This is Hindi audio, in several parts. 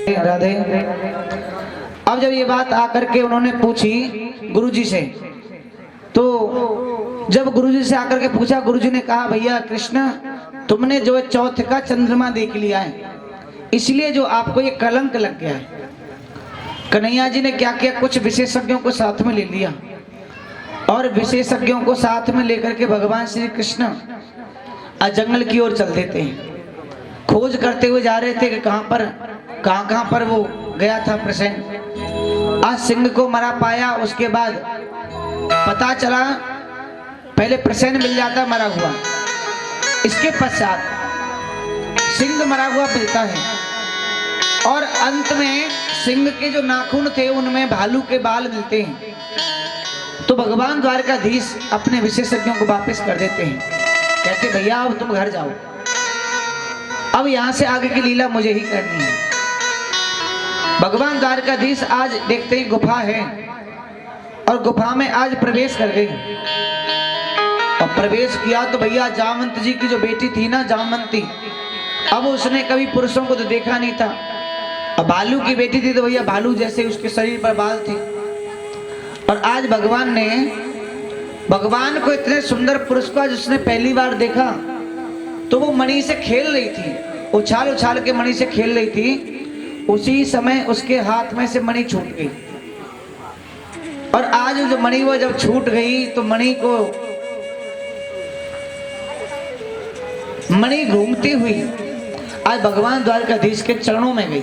राधे। अब जब ये बात आकर के उन्होंने पूछी गुरुजी से, तो जब गुरुजी से आकर के पूछा, गुरुजी ने कहा भैया कृष्ण तुमने जो है चौथ का चंद्रमा देख लिया है, इसलिए जो आपको ये कलंक लग गया है। कन्हैया जी ने क्या किया, कुछ विशेषज्ञों को साथ में ले लिया और विशेषज्ञों को साथ में लेकर के भगवान श्री कृष्ण जंगल की ओर चल देते हैं। खोज करते हुए जा रहे थे कि कहां पर वो गया था प्रसन्न। आज सिंह को मरा पाया, उसके बाद पता चला पहले प्रसन्न मिल जाता मरा हुआ, इसके पश्चात सिंह मरा हुआ मिलता है और अंत में सिंह के जो नाखून थे उनमें भालू के बाल मिलते हैं। तो भगवान द्वारकाधीश अपने विशेषज्ञों को वापस कर देते हैं, कहते भैया अब तुम घर जाओ, अब यहां से आगे की लीला मुझे ही करनी है। भगवान द्वारकाधीश आज देखते ही गुफा है और गुफा में आज प्रवेश कर गई और प्रवेश किया तो भैया जामवंत जी की जो बेटी थी ना जामवंती, अब उसने कभी पुरुषों को तो देखा नहीं था। अब भालू की बेटी थी तो भैया भालू जैसे उसके शरीर पर बाल थे। और आज भगवान ने भगवान को इतने सुंदर पुरुष को आज उसने पहली बार देखा तो वो मणि से खेल रही थी, उछाल उछाल के मणि से खेल रही थी। उसी समय उसके हाथ में से मणि छूट गई और आज जो मणि वो जब छूट गई तो मणि घूमती हुई आज भगवान द्वारकाधीश के चरणों में गई।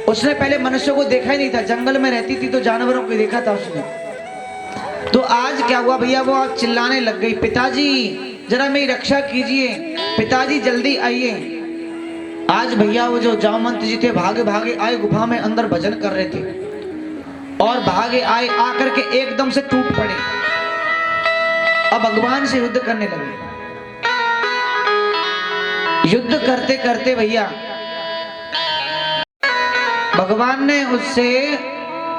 उसने पहले मनुष्यों को देखा ही नहीं था, जंगल में रहती थी तो जानवरों को देखा था उसने। तो आज क्या हुआ भैया, वो आज चिल्लाने लग गई, पिताजी जरा मेरी रक्षा कीजिए, पिताजी जल्दी आइए। आज भैया वो जो जामवंत जी थे भागे भागे आए, गुफा में अंदर भजन कर रहे थे और भागे आए, आकर के एकदम से टूट पड़े और भगवान से युद्ध करने लगे। युद्ध करते करते भैया भगवान ने उससे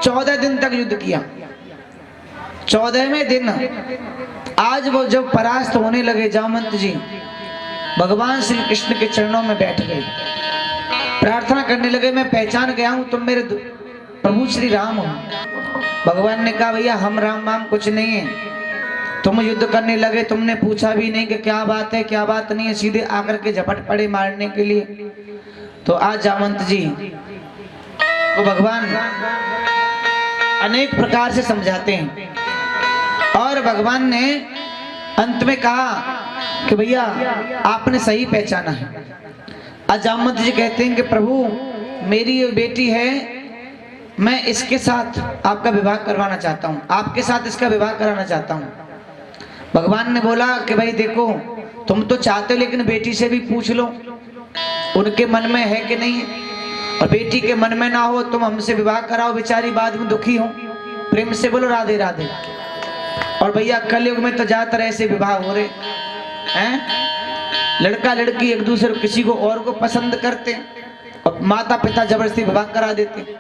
14 दिन तक युद्ध किया। 14वें दिन आज वो जब परास्त होने लगे जामवंत जी, भगवान श्री कृष्ण के चरणों में बैठ गए, प्रार्थना करने लगे, मैं पहचान गया हूं तुम मेरे प्रभु श्री राम हो। भगवान ने कहा भैया हम राम वाम कुछ नहीं है, तुम युद्ध करने लगे, तुमने पूछा भी नहीं कि क्या बात है क्या बात नहीं है, सीधे आकर के झपट पड़े मारने के लिए। तो आज जामवंत जी को भगवान अनेक प्रकार से समझाते हैं और भगवान ने अंत में कहा कि भैया आपने सही पहचाना है। आज जामवंत जी कहते हैं कि प्रभु मेरी ये बेटी है, मैं इसके साथ आपका विवाह करवाना चाहता हूँ, आपके साथ इसका विवाह कराना चाहता हूँ। भगवान ने बोला कि भाई देखो तुम तो चाहते हो लेकिन बेटी से भी पूछ लो उनके मन में है कि नहीं है, और बेटी के मन में ना हो तुम हमसे विवाह कराओ, बेचारी बाद में दुखी हो। प्रेम से बोलो राधे राधे। और भैया कलयुग में तो ज्यादातर ऐसे विवाह हो रहे हैं, लड़का लड़की एक दूसरे किसी को और को पसंद करते और माता पिता जबरदस्ती विवाह करा देते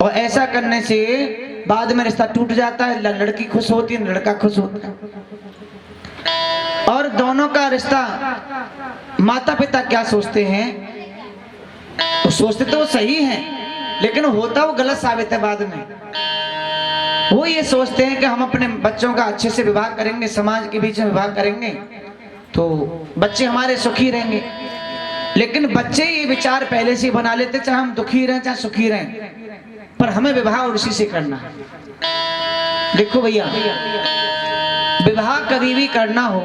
और ऐसा करने से बाद में रिश्ता टूट जाता है, लड़की खुश होती है लड़का खुश होता है और दोनों का रिश्ता माता पिता क्या सोचते हैं, तो सोचते तो वो सही है लेकिन होता वो गलत साबित है। बाद में वो ये सोचते हैं कि हम अपने बच्चों का अच्छे से विवाह करेंगे, समाज के बीच में विवाह करेंगे तो बच्चे हमारे सुखी रहेंगे, लेकिन बच्चे ये विचार पहले से बना लेते चाहे हम दुखी रहें चाहे सुखी रहें, पर हमें विवाह उसी से करना है। देखो भैया विवाह कभी भी करना हो,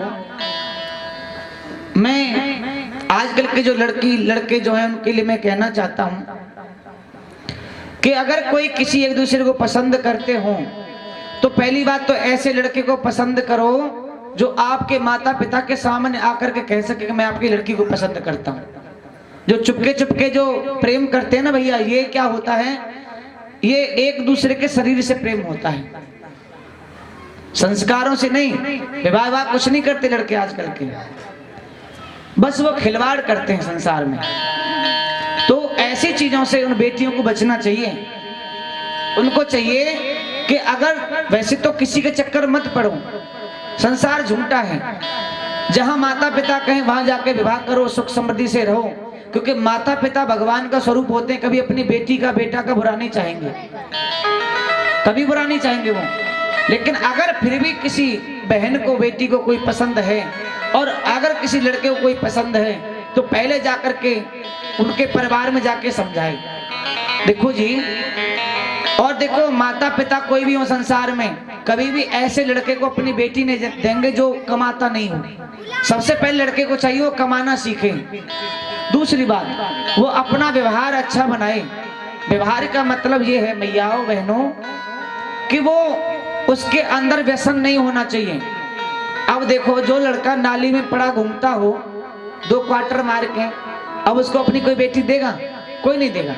मैं आजकल के जो लड़के जो हैं उनके लिए मैं कहना चाहता हूं कि अगर कोई किसी एक दूसरे को पसंद करते हो तो पहली बात तो ऐसे लड़के को पसंद करो जो आपके माता पिता के सामने आकर के कह सके कि मैं आपकी लड़की को पसंद करता हूं। जो चुपके चुपके जो प्रेम करते हैं ना भैया, ये क्या होता है, ये एक दूसरे के शरीर से प्रेम होता है, संस्कारों से नहीं। विवाह कुछ नहीं करते लड़के आजकल के, बस वो खिलवाड़ करते हैं संसार में। तो ऐसी चीजों से उन बेटियों को बचना चाहिए। उनको चाहिए कि अगर वैसे तो किसी के चक्कर मत पड़ो, संसार झूठा है, जहां माता पिता कहें वहां जाके विवाह करो, सुख समृद्धि से रहो, क्योंकि माता पिता भगवान का स्वरूप होते हैं, कभी अपनी बेटी का बेटा का बुरा नहीं चाहेंगे, कभी बुरा नहीं चाहेंगे वो। लेकिन अगर फिर भी किसी बहन को बेटी को कोई पसंद है और अगर किसी लड़के को कोई पसंद है तो पहले जाकर के उनके परिवार में जाके समझाए। देखो जी, और देखो माता पिता कोई भी हो संसार में कभी भी ऐसे लड़के को अपनी बेटी नहीं देंगे जो कमाता नहीं हो। सबसे पहले लड़के को चाहिए वो कमाना सीखे। दूसरी बात, वो अपना व्यवहार अच्छा बनाए। व्यवहार का मतलब ये है मैयाओं बहनों कि वो उसके अंदर व्यसन नहीं होना चाहिए। अब देखो जो लड़का नाली में पड़ा घूमता हो 2 क्वार्टर मार के, अब उसको अपनी कोई बेटी देगा? कोई नहीं देगा।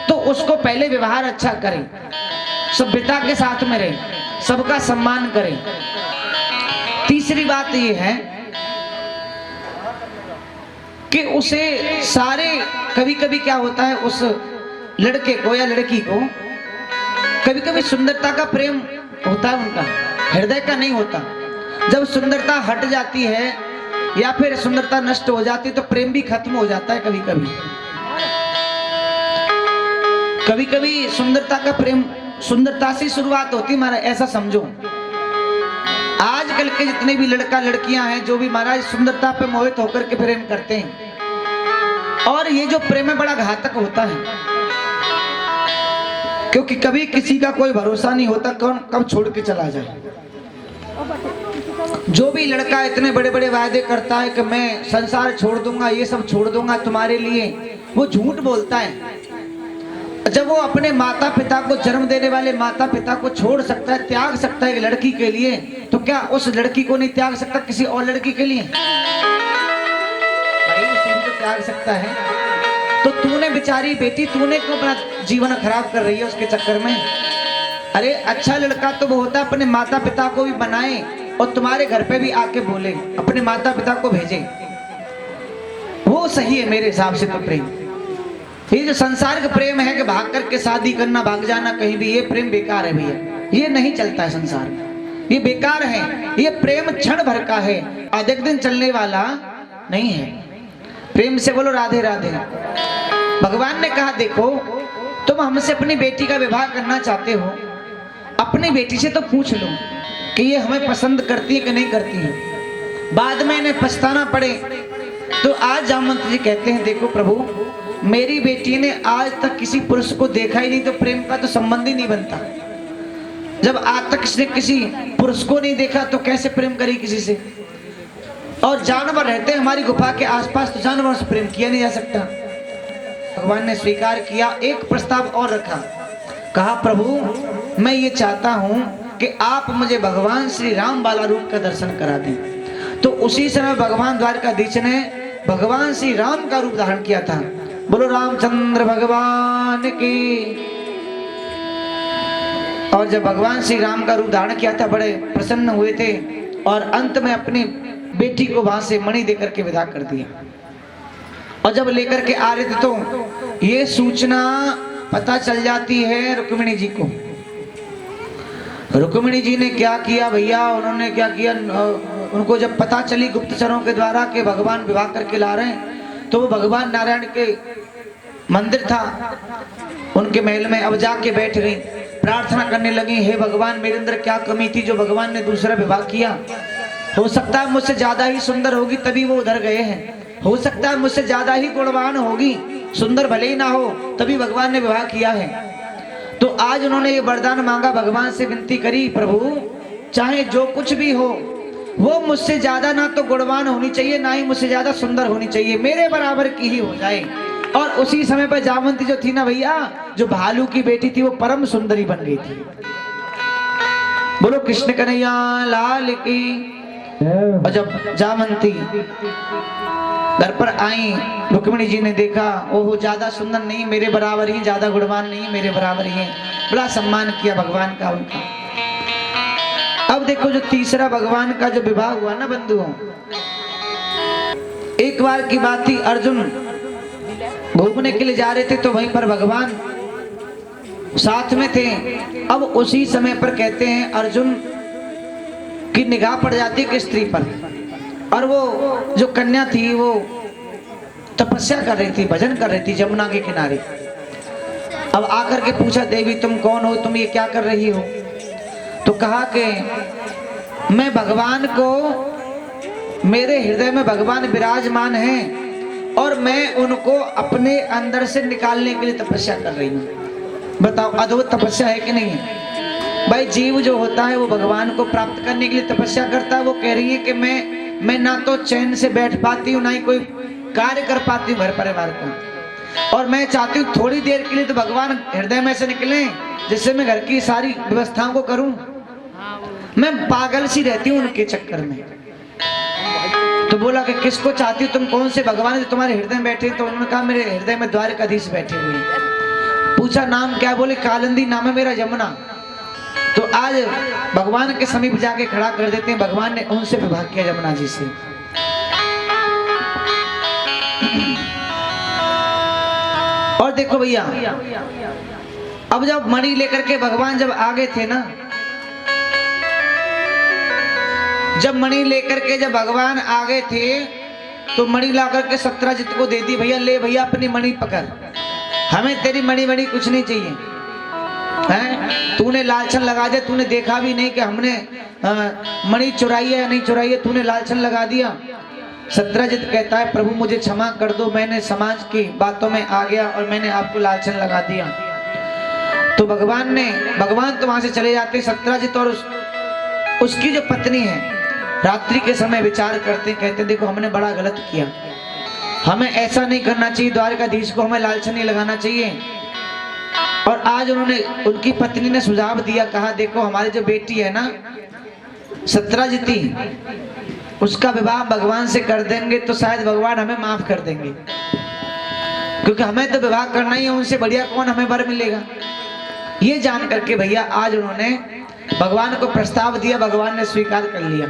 तो उसको पहले व्यवहार अच्छा करें, सभ्यता के साथ में रहे, सबका सम्मान करें। तीसरी बात ये है कि उसे सारे, कभी कभी क्या होता है उस लड़के को या लड़की को कभी कभी सुंदरता का प्रेम होता है, उनका हृदय का नहीं होता। जब सुंदरता हट जाती है या फिर सुंदरता नष्ट हो जाती है तो प्रेम भी खत्म हो जाता है। कभी कभी कभी कभी सुंदरता का प्रेम सुंदरता से शुरुआत होती है महाराज, ऐसा समझो। आजकल के जितने भी लड़का लड़कियां हैं जो भी महाराज सुंदरता पे मोहित होकर के प्रेम करते हैं, और ये जो प्रेम है बड़ा घातक होता है, क्योंकि कभी किसी का कोई भरोसा नहीं होता कौन कब छोड़ के चला जाए। जो भी लड़का इतने बड़े बड़े वायदे करता है कि मैं संसार छोड़ दूंगा, ये सब छोड़ दूंगा तुम्हारे लिए, वो झूठ बोलता है। जब वो अपने माता पिता को जन्म देने वाले माता पिता को छोड़ सकता है, त्याग सकता है एक लड़की के लिए, तो क्या उस लड़की को नहीं त्याग सकता किसी और लड़की के लिए? भाई उसे तो त्याग सकता है। तो तूने बेचारी बेटी, तूने क्यों अपना जीवन खराब कर रही है उसके चक्कर में? अरे अच्छा लड़का तो वो होता है अपने माता पिता को भी बनाए और तुम्हारे घर पे भी आके बोले, अपने माता पिता को भेजे, वो सही है मेरे हिसाब से। तो प्रेम, ये जो संसार का प्रेम है कि भाग करके शादी करना, भाग जाना कहीं भी, ये प्रेम बेकार है भैया, ये नहीं चलता है संसार में, ये बेकार है। ये प्रेम क्षण भर का है, अधिक दिन चलने वाला नहीं है। प्रेम से बोलो राधे राधे। भगवान ने कहा देखो तुम हमसे अपनी बेटी का विवाह करना चाहते हो, अपनी बेटी से तो पूछ लो कि ये हमें पसंद करती है कि नहीं करती है, बाद में इन्हें पछताना पड़े। तो आज जामवंत जी कहते हैं देखो प्रभु, मेरी बेटी ने आज तक किसी पुरुष को देखा ही नहीं, तो प्रेम का तो संबंध ही नहीं बनता। जब आज तक किसी किसी पुरुष को नहीं देखा तो कैसे प्रेम करी किसी से? और जानवर रहते हैं हमारी गुफा के आसपास, तो जानवरों से प्रेम किया नहीं जा सकता। भगवान ने स्वीकार किया, एक प्रस्ताव और रखा, कहा प्रभु मैं ये चाहता हूं कि आप मुझे भगवान श्री राम वाला रूप का दर्शन करा दें। तो उसी समय भगवान द्वारकाधीश ने भगवान श्री राम का रूप धारण किया था। बोलो रामचंद्र भगवान की। और जब भगवान श्री राम का रूप धारण किया था बड़े प्रसन्न हुए थे और अंत में अपनी बेटी को वहां से मणि देकर के विदा कर दिया। और जब लेकर के आ रहे थे तो ये सूचना पता चल जाती है रुक्मिणी जी को। रुक्मिणी जी ने क्या किया भैया, उन्होंने क्या किया, उनको जब पता चली गुप्तचरों के द्वारा कि भगवान विवाह करके ला रहे हैं, तो वो भगवान नारायण के मंदिर था उनके महल में, अब जाके बैठ गई, प्रार्थना करने लगी, हे भगवान मेरे अंदर क्या कमी थी जो भगवान ने दूसरा विवाह किया? हो सकता है मुझसे ज्यादा ही सुंदर होगी तभी वो उधर गए हैं, हो सकता है मुझसे ज्यादा ही गुणवान होगी, सुंदर भले ही ना हो तभी भगवान ने विवाह किया है। तो आज उन्होंने ये वरदान मांगा, भगवान से विनती करी, प्रभु चाहे जो कुछ भी हो वो मुझसे ज्यादा ना तो गुणवान होनी चाहिए ना ही मुझसे ज्यादा सुंदर होनी चाहिए, मेरे बराबर की ही हो जाए। और उसी समय पर जामवंती जो थी ना भैया, जो भालू की बेटी थी, वो परम सुंदरी बन गई थी। बोलो कृष्ण कन्हैया लाल की। और जब जामवंती घर पर आई, रुक्मिणी जी ने देखा, ओहो ज्यादा सुंदर नहीं, मेरे बराबर ही, ज्यादा गुणवान नहीं, मेरे बराबर ही है। बड़ा सम्मान किया भगवान का उनका। अब देखो जो तीसरा भगवान का जो विवाह हुआ ना बंधुओं, एक बार की बात थी, अर्जुन घूमने के लिए जा रहे थे तो वहीं पर भगवान साथ में थे। अब उसी समय पर कहते हैं अर्जुन की निगाह पड़ जाती है कि स्त्री पर, और वो जो कन्या थी वो तपस्या कर रही थी, भजन कर रही थी जमुना के किनारे। अब आकर के पूछा, देवी तुम कौन हो, तुम ये क्या कर रही हो? तो कहा कि मैं भगवान को, मेरे हृदय में भगवान विराजमान हैं और मैं उनको अपने अंदर से निकालने के लिए तपस्या कर रही हूँ। बताओ अद्भुत तपस्या है कि नहीं है? भाई जीव जो होता है वो भगवान को प्राप्त करने के लिए तपस्या करता है। वो कह रही है कि मैं ना तो चैन से बैठ पाती हूँ, ना ही कोई कार्य कर पाती हूँ घर परिवार का, और मैं चाहती हूँ थोड़ी देर के लिए तो भगवान हृदय में से निकले जिससे मैं घर की सारी व्यवस्थाओं को करूं। मैं पागल सी रहती हूँ उनके चक्कर में। तो बोला कि किसको चाहती हो तुम, कौन से भगवान जो तुम्हारे हृदय में बैठे? तो उन्होंने कहा मेरे हृदय में द्वारकाधीश बैठे हुए हैं। पूछा नाम क्या? बोले कालिंदी नाम है मेरा, यमुना। तो आज भगवान के समीप जाके खड़ा कर देते हैं। भगवान ने उनसे विवाह किया यमुना जी से। और देखो भैया, अब जब मणि लेकर के भगवान जब आगे थे ना, जब मणि लेकर के जब भगवान आगे थे तो मणि ला करके सत्यजित को दे दी। भैया ले भैया अपनी मणि पकड़, हमें तेरी मणि मणि कुछ नहीं चाहिए हैं। तूने लालछन लगा दिया, तूने देखा भी नहीं कि हमने मणि चुराई है या नहीं चुराई है, तूने लालछन लगा दिया। सत्यजित कहता है प्रभु मुझे क्षमा कर दो, मैंने समाज की बातों में आ गया और मैंने आपको लालछन लगा दिया। तो भगवान तो वहां से चले जाते। सत्यजित और उसकी जो पत्नी है रात्रि के समय विचार करते, कहते देखो हमने बड़ा गलत किया, हमें ऐसा नहीं करना चाहिए, द्वारकाधीश को हमें लालछन नहीं लगाना चाहिए। और आज उनकी पत्नी ने सुझाव दिया, कहा देखो हमारी जो बेटी है ना सत्यजिती, उसका विवाह भगवान से कर देंगे तो शायद भगवान हमें माफ कर देंगे, क्योंकि हमें तो विवाह करना ही है, उनसे बढ़िया कौन हमें वर मिलेगा। ये जान करके भैया आज उन्होंने भगवान को प्रस्ताव दिया, भगवान ने स्वीकार कर लिया।